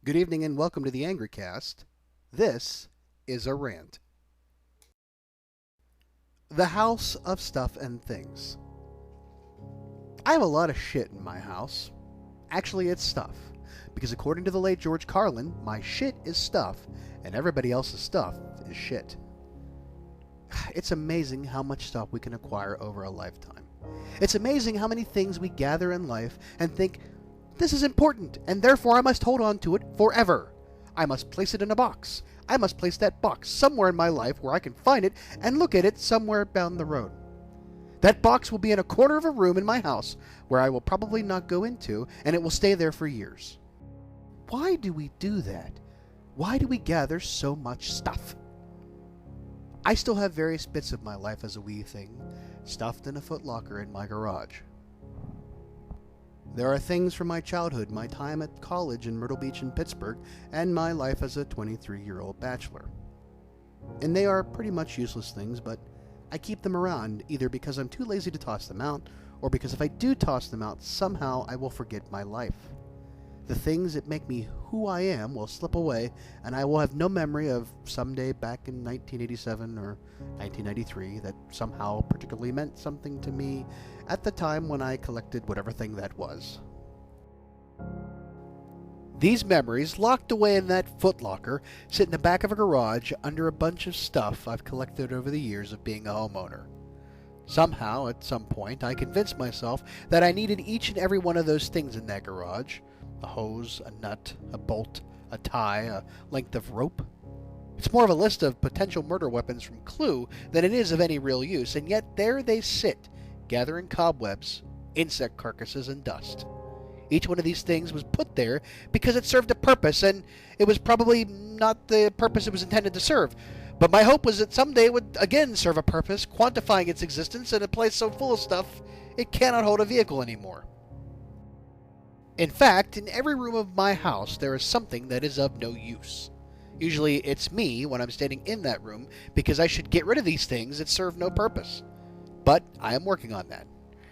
Good evening and welcome to the Angry Cast. This is a rant. The House of Stuff and Things. I have a lot of shit in my house. Actually, it's stuff. Because according to the late George Carlin, my shit is stuff, and everybody else's stuff is shit. It's amazing how much stuff we can acquire over a lifetime. It's amazing how many things we gather in life and think, this is important, and therefore I must hold on to it forever. I must place it in a box. I must place that box somewhere in my life where I can find it and look at it somewhere down the road. That box will be in a corner of a room in my house where I will probably not go into, and it will stay there for years. Why do we do that? Why do we gather so much stuff? I still have various bits of my life as a wee thing, stuffed in a footlocker in my garage. There are things from my childhood, my time at college in Myrtle Beach and Pittsburgh, and my life as a 23-year-old bachelor. And they are pretty much useless things, but I keep them around either because I'm too lazy to toss them out, or because if I do toss them out, somehow I will forget my life. The things that make me who I am will slip away, and I will have no memory of someday back in 1987 or 1993 that somehow particularly meant something to me at the time when I collected whatever thing that was. These memories, locked away in that footlocker, sit in the back of a garage under a bunch of stuff I've collected over the years of being a homeowner. Somehow, at some point, I convinced myself that I needed each and every one of those things in that garage. A hose, a nut, a bolt, a tie, a length of rope. It's more of a list of potential murder weapons from Clue than it is of any real use, and yet there they sit, gathering cobwebs, insect carcasses, and dust. Each one of these things was put there because it served a purpose, and it was probably not the purpose it was intended to serve. But my hope was that someday it would again serve a purpose, quantifying its existence in a place so full of stuff it cannot hold a vehicle anymore. In fact, in every room of my house there is something that is of no use. Usually it's me when I'm standing in that room because I should get rid of these things that serve no purpose. But I am working on that.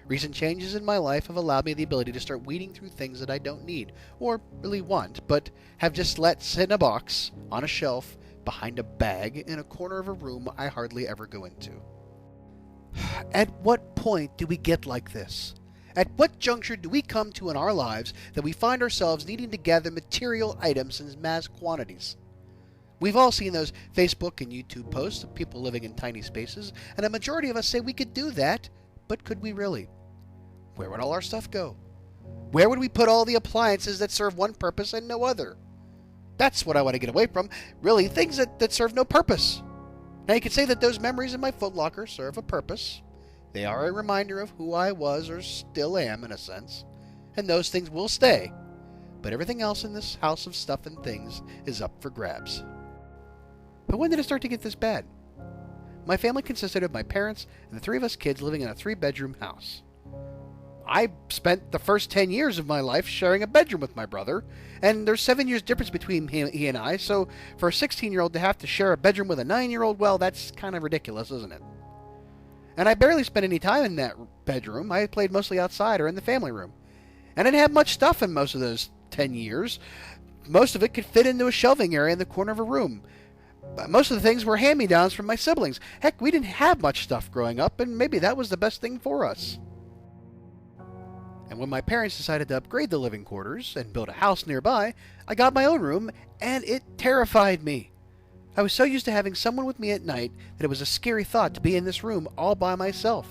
Recent changes in my life have allowed me the ability to start weeding through things that I don't need, or really want, but have just let sit in a box, on a shelf, behind a bag, in a corner of a room I hardly ever go into. At what point do we get like this? At what juncture do we come to in our lives that we find ourselves needing to gather material items in mass quantities? We've all seen those Facebook and YouTube posts of people living in tiny spaces, and a majority of us say we could do that, but could we really? Where would all our stuff go? Where would we put all the appliances that serve one purpose and no other? That's what I want to get away from, really, things that serve no purpose. Now you could say that those memories in my footlocker serve a purpose. They are a reminder of who I was or still am in a sense, and those things will stay. But everything else in this house of stuff and things is up for grabs. But when did it start to get this bad? My family consisted of my parents and the three of us kids living in a 3-bedroom house. I spent the first 10 years of my life sharing a bedroom with my brother, and there's 7 years difference between he and I, so for a 16-year-old to have to share a bedroom with a 9-year-old, well, that's kind of ridiculous, isn't it? And I barely spent any time in that bedroom. I played mostly outside or in the family room. And I didn't have much stuff in most of those 10 years. Most of it could fit into a shelving area in the corner of a room. Most of the things were hand-me-downs from my siblings. Heck, we didn't have much stuff growing up, and maybe that was the best thing for us. And when my parents decided to upgrade the living quarters and build a house nearby, I got my own room, and it terrified me. I was so used to having someone with me at night that it was a scary thought to be in this room all by myself.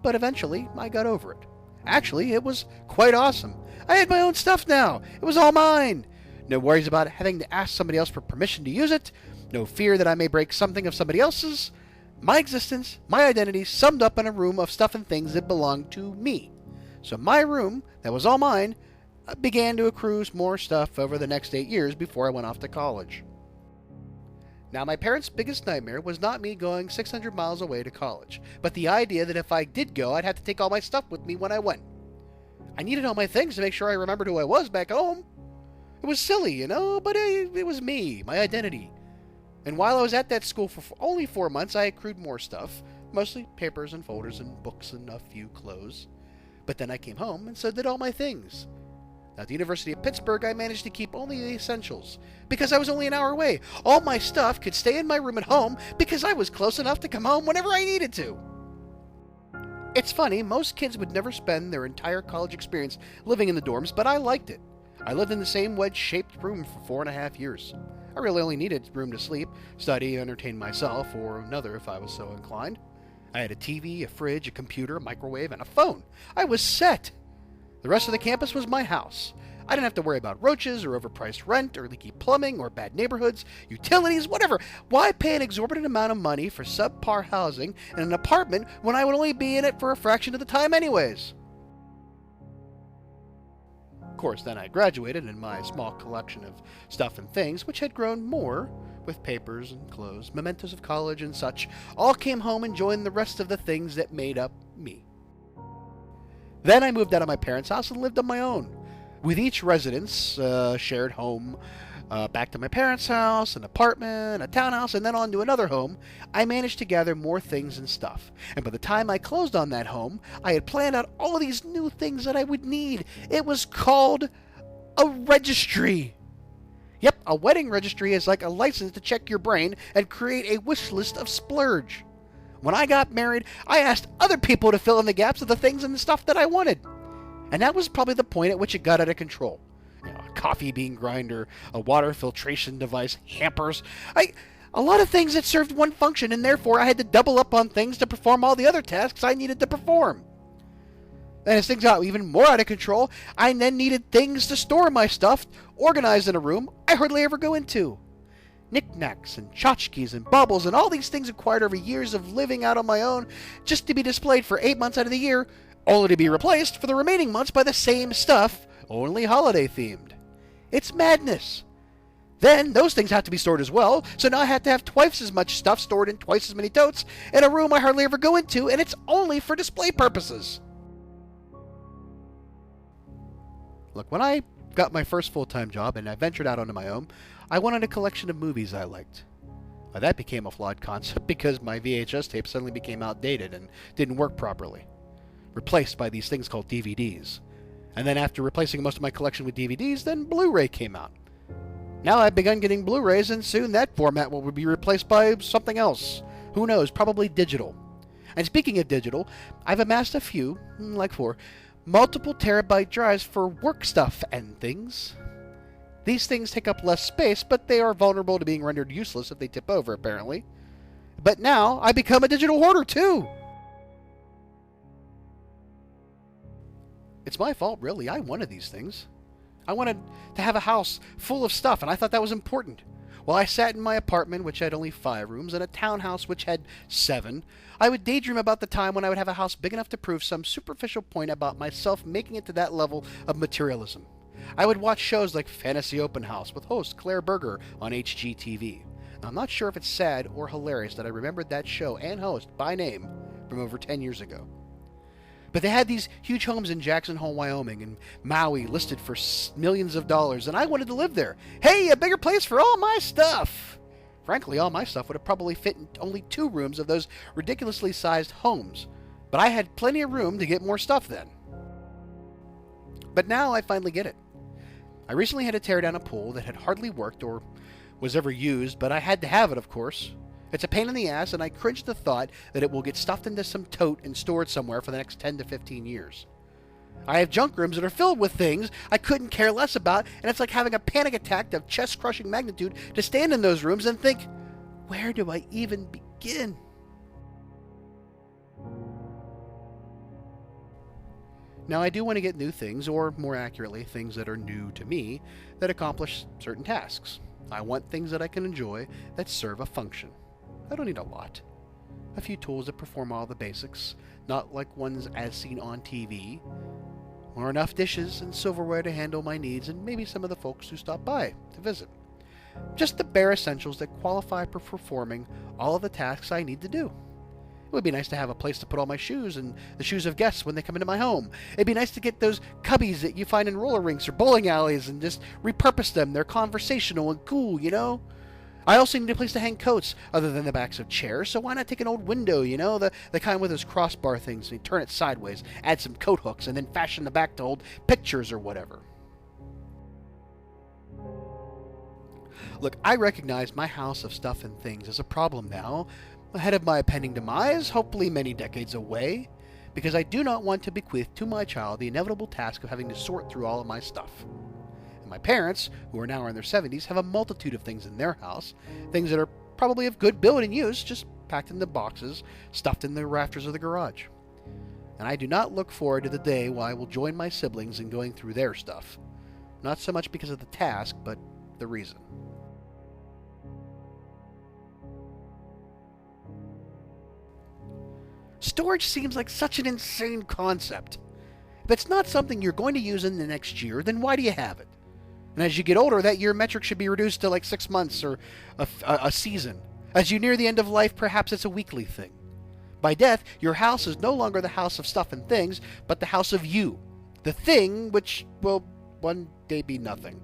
But eventually, I got over it. Actually, it was quite awesome. I had my own stuff now. It was all mine. No worries about having to ask somebody else for permission to use it. No fear that I may break something of somebody else's. My existence, my identity, summed up in a room of stuff and things that belonged to me. So my room, that was all mine, began to accrue more stuff over the next 8 years before I went off to college. Now, my parents' biggest nightmare was not me going 600 miles away to college, but the idea that if I did go, I'd have to take all my stuff with me when I went. I needed all my things to make sure I remembered who I was back home. It was silly, but it was me, my identity. And while I was at that school for only 4 months, I accrued more stuff, mostly papers and folders and books and a few clothes. But then I came home, and so did all my things. At the University of Pittsburgh, I managed to keep only the essentials, because I was only an hour away. All my stuff could stay in my room at home because I was close enough to come home whenever I needed to. It's funny, most kids would never spend their entire college experience living in the dorms, but I liked it. I lived in the same wedge-shaped room for 4.5 years. I really only needed room to sleep, study, entertain myself, or another if I was so inclined. I had a TV, a fridge, a computer, a microwave, and a phone. I was set. The rest of the campus was my house. I didn't have to worry about roaches or overpriced rent or leaky plumbing or bad neighborhoods, utilities, whatever. Why pay an exorbitant amount of money for subpar housing in an apartment when I would only be in it for a fraction of the time anyways? Of course, then I graduated, and my small collection of stuff and things, which had grown more, with papers and clothes, mementos of college and such, all came home and joined the rest of the things that made up me. Then I moved out of my parents' house and lived on my own, with each residence, shared home, back to my parents' house, an apartment, a townhouse, and then on to another home. I managed to gather more things and stuff. And by the time I closed on that home, I had planned out all of these new things that I would need. It was called a registry. Yep, a wedding registry is like a license to check your brain and create a wish list of splurge. When I got married, I asked other people to fill in the gaps of the things and the stuff that I wanted. And that was probably the point at which it got out of control. A coffee bean grinder, a water filtration device, hampers. A lot of things that served one function, and therefore I had to double up on things to perform all the other tasks I needed to perform. And as things got even more out of control, I then needed things to store my stuff, organized in a room I hardly ever go into. Knickknacks and tchotchkes and baubles and all these things acquired over years of living out on my own, just to be displayed for 8 months out of the year, only to be replaced for the remaining months by the same stuff, only holiday themed. It's madness. Then those things have to be stored as well, so now I have to have twice as much stuff stored in twice as many totes in a room I hardly ever go into, and it's only for display purposes. Look, when I got my first full-time job and I ventured out onto my own, I wanted a collection of movies I liked. Now, that became a flawed concept because my VHS tape suddenly became outdated and didn't work properly, replaced by these things called DVDs. And then after replacing most of my collection with DVDs, then Blu-ray came out. Now I've begun getting Blu-rays, and soon that format will be replaced by something else. Who knows, probably digital. And speaking of digital, I've amassed a few, like 4, multiple terabyte drives for work stuff and things. These things take up less space, but they are vulnerable to being rendered useless if they tip over, apparently. But now I become a digital hoarder, too! It's my fault, really. I wanted these things. I wanted to have a house full of stuff, and I thought that was important. While I sat in my apartment, which had only 5 rooms, and a townhouse which had 7, I would daydream about the time when I would have a house big enough to prove some superficial point about myself making it to that level of materialism. I would watch shows like Fantasy Open House with host Claire Berger on HGTV. Now, I'm not sure if it's sad or hilarious that I remembered that show and host by name from over 10 years ago. But they had these huge homes in Jackson Hole, Wyoming, and Maui listed for millions of dollars, and I wanted to live there. Hey, a bigger place for all my stuff! Frankly, all my stuff would have probably fit in only 2 rooms of those ridiculously sized homes, but I had plenty of room to get more stuff then. But now I finally get it. I recently had to tear down a pool that had hardly worked or was ever used, but I had to have it, of course. It's a pain in the ass, and I cringe at the thought that it will get stuffed into some tote and stored somewhere for the next 10 to 15 years. I have junk rooms that are filled with things I couldn't care less about, and it's like having a panic attack of chest-crushing magnitude to stand in those rooms and think, where do I even begin? Now, I do want to get new things, or more accurately, things that are new to me, that accomplish certain tasks. I want things that I can enjoy that serve a function. I don't need a lot. A few tools that perform all the basics, not like ones as seen on TV, or enough dishes and silverware to handle my needs and maybe some of the folks who stop by to visit. Just the bare essentials that qualify for performing all of the tasks I need to do. It would be nice to have a place to put all my shoes and the shoes of guests when they come into my home. It'd be nice to get those cubbies that you find in roller rinks or bowling alleys and just repurpose them. They're conversational and cool, you know? I also need a place to hang coats other than the backs of chairs, so why not take an old window, you know, the kind with those crossbar things, and you turn it sideways, add some coat hooks, and then fashion the back to hold pictures or whatever. Look, I recognize my house of stuff and things is a problem now, ahead of my impending demise, hopefully many decades away, because I do not want to bequeath to my child the inevitable task of having to sort through all of my stuff. And my parents, who are now in their 70s, have a multitude of things in their house, things that are probably of good build and use, just packed into boxes, stuffed in the rafters of the garage. And I do not look forward to the day when I will join my siblings in going through their stuff. Not so much because of the task, but the reason. Storage seems like such an insane concept. If it's not something you're going to use in the next year, then why do you have it? And as you get older, that year metric should be reduced to like 6 months or a season. As you near the end of life, perhaps it's a weekly thing. By death, your house is no longer the house of stuff and things, but the house of you. The thing which will one day be nothing.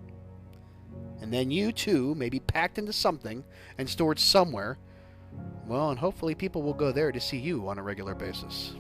And then you, too, may be packed into something and stored somewhere. Well, and hopefully people will go there to see you on a regular basis.